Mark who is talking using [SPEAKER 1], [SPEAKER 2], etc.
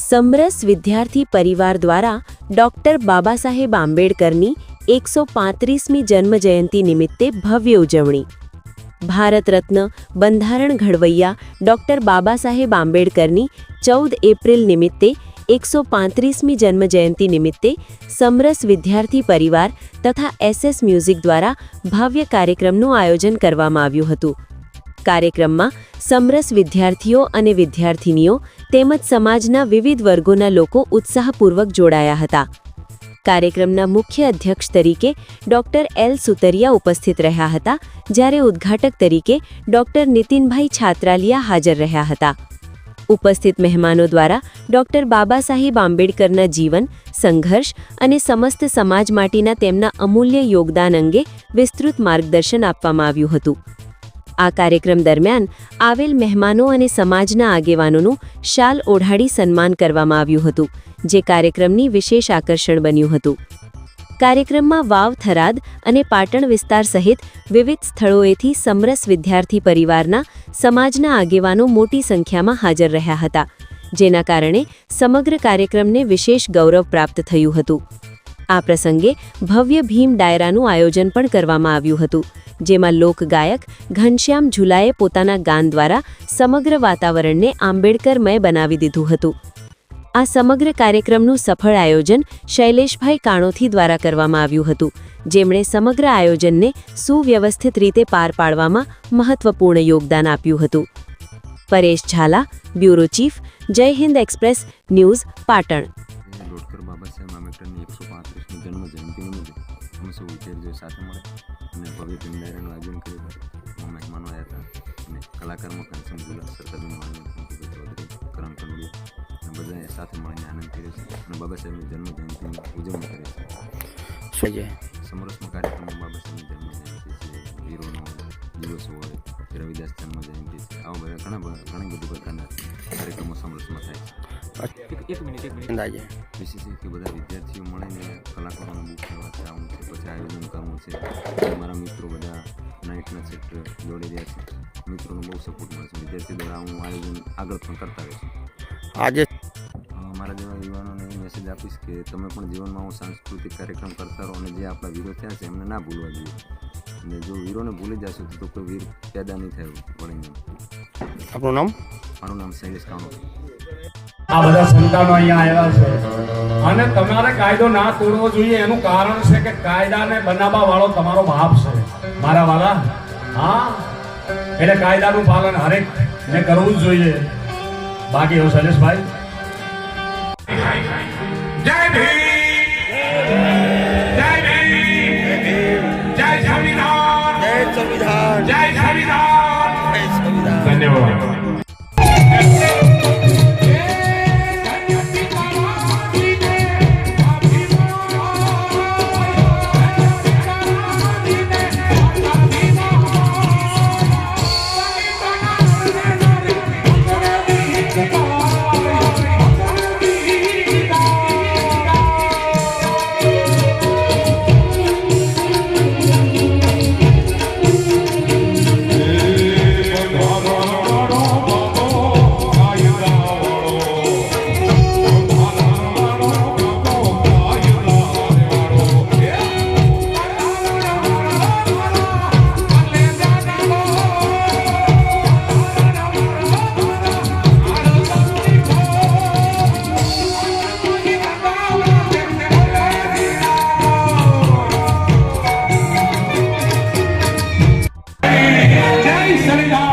[SPEAKER 1] સમરસ વિદ્યાર્થી પરિવાર દ્વારા ડૉક્ટર બાબા સાહેબ આંબેડકરની 135મી જન્મજયંતિ નિમિત્તે ભવ્ય ઉજવણી। ભારત રત્ન બંધારણ ઘડવૈયા ડૉક્ટર બાબા સાહેબ આંબેડકરની 14 એપ્રિલ નિમિત્તે 135મી જન્મજયંતિ નિમિત્તે સમરસ વિદ્યાર્થી પરિવાર તથા SS મ્યુઝિક દ્વારા ભવ્ય કાર્યક્રમનું આયોજન કરવામાં આવ્યું હતું। કાર્યક્રમમાં સમરસ વિદ્યાર્થીઓ અને વિદ્યાર્થિનીઓ તેમજ સમાજના વિવિધ વર્ગોના લોકો ઉત્સાહપૂર્વક જોડાયા હતા। કાર્યક્રમના મુખ્ય અધ્યક્ષ તરીકે ડૉક્ટર L સુતરિયા ઉપસ્થિત રહ્યા હતા, જ્યારે ઉદ્ઘાટક તરીકે ડૉક્ટર નીતિનભાઈ છાત્રાલિયા હાજર રહ્યા હતા। ઉપસ્થિત મહેમાનો દ્વારા ડૉક્ટર બાબા સાહેબ આંબેડકરના જીવન, સંઘર્ષ અને સમસ્ત સમાજ માટેના તેમના અમૂલ્ય યોગદાન અંગે વિસ્તૃત માર્ગદર્શન આપવામાં આવ્યું હતું। આ કાર્યક્રમ દરમિયાન આવેલ મહેમાનો અને સમાજના આગેવાનોનું શાલ ઓઢાડી સન્માન કરવામાં આવ્યું હતું, જે કાર્યક્રમની વિશેષ આકર્ષણ બન્યું હતું। કાર્યક્રમમાં વાવ, થરાદ અને પાટણ વિસ્તાર સહિત વિવિધ સ્થળોએથી સમરસ વિદ્યાર્થી પરિવારના સમાજના આગેવાનો મોટી સંખ્યામાં હાજર રહ્યા હતા, જેના કારણે સમગ્ર કાર્યક્રમને વિશેષ ગૌરવ પ્રાપ્ત થયું હતું। આ પ્રસંગે ભવ્ય ભીમ ડાયરાનું આયોજન પણ કરવામાં આવ્યું હતું, જેમાં લોકગાયક ઘનશ્યામ ઝુલાએ પોતાના ગાન દ્વારા સમગ્ર વાતાવરણને આંબેડકરમય બનાવી દીધું હતું। આ સમગ્ર કાર્યક્રમનું સફળ આયોજન શૈલેષભાઈ કાણોથી દ્વારા કરવામાં આવ્યું હતું, જેમણે સમગ્ર આયોજનને સુવ્યવસ્થિત રીતે પાર પાડવામાં મહત્વપૂર્ણ યોગદાન આપ્યું હતું। Paresh Jhala, bureau chief, Jai Hind express news, Patan.
[SPEAKER 2] Doctor Baba Saheb આંબેડકરની 135મી જન્મજયંતિ નિમિત્તે અમે સૌ વિદ્યાર્થીઓ સાથે મળે અને ભવ્ય ભીમ ડાયરાનું આયોજન કર્યું હતું। મહેમાનો આવ્યા હતા અને કલાકારમાં ઘનશ્યામ ઝુલા, સરતાબેન વાણી, ચૌધરી, કરમ કંડોળિયા અને બધાએ સાથે મળીને આનંદ કર્યો છે અને બાબા સાહેબની જન્મજયંતિની ઉજવણી કરી છે। સમરસમાં કાર્યક્રમમાં બાબા સાહેબની જન્મજયંતિ છે, વીરોનો દિવસ હોય, રવિદાસ જન્મજયંતિ છે, આવા બધા ઘણી બધી પ્રકારના કાર્યક્રમો સમરસમાં થાય છે। એક મિનિટ અંદાજે વિશેષ છે કે બધા વિદ્યાર્થીઓ મળીને કલાકારોનું બુક વાંચવાનું છે, પછી આયોજન કરવું છે। મારા મિત્રો બધા નાઇટના સેક્ટર દોડી રહ્યા છે, મિત્રોનો બહુ સપોર્ટ મળે છે। વિદ્યાર્થી દ્વારા હું આયોજન આગળ પણ કરતા રહીશું। આજે મારા જેવા યુવાનોને એ મેસેજ આપીશ કે તમે પણ જીવનમાં હું સાંસ્કૃતિક કાર્યક્રમ કરતા રહો અને જે આપણા વીરો થયા છે એમને ના ભૂલવા જોઈએ, અને જો વીરોને ભૂલી જશો તો કોઈ વીર પેદા નહીં થયું વળીને।
[SPEAKER 3] આપણું નામ?
[SPEAKER 2] મારું નામ શૈલેષ કાણોથી।
[SPEAKER 4] આ બધા સંતાનો અહીંયા આવ્યા છે અને તમારે કાયદો ના તોડવો જોઈએ, એનું કારણ છે કે કાયદાને બનાવવા વાળો તમારો બાપ છે મારા વાલા। હા, એટલે કાયદાનું પાલન હરેક ને કરવું જ જોઈએ। બાકી એવું શૈલેષભાઈ, જય ભીમ, જય ભીમ, જય સંવિધાન, જય સંવિધાન, જય સંવિધાન, ધન્યવાદ। Jai Sri Ram.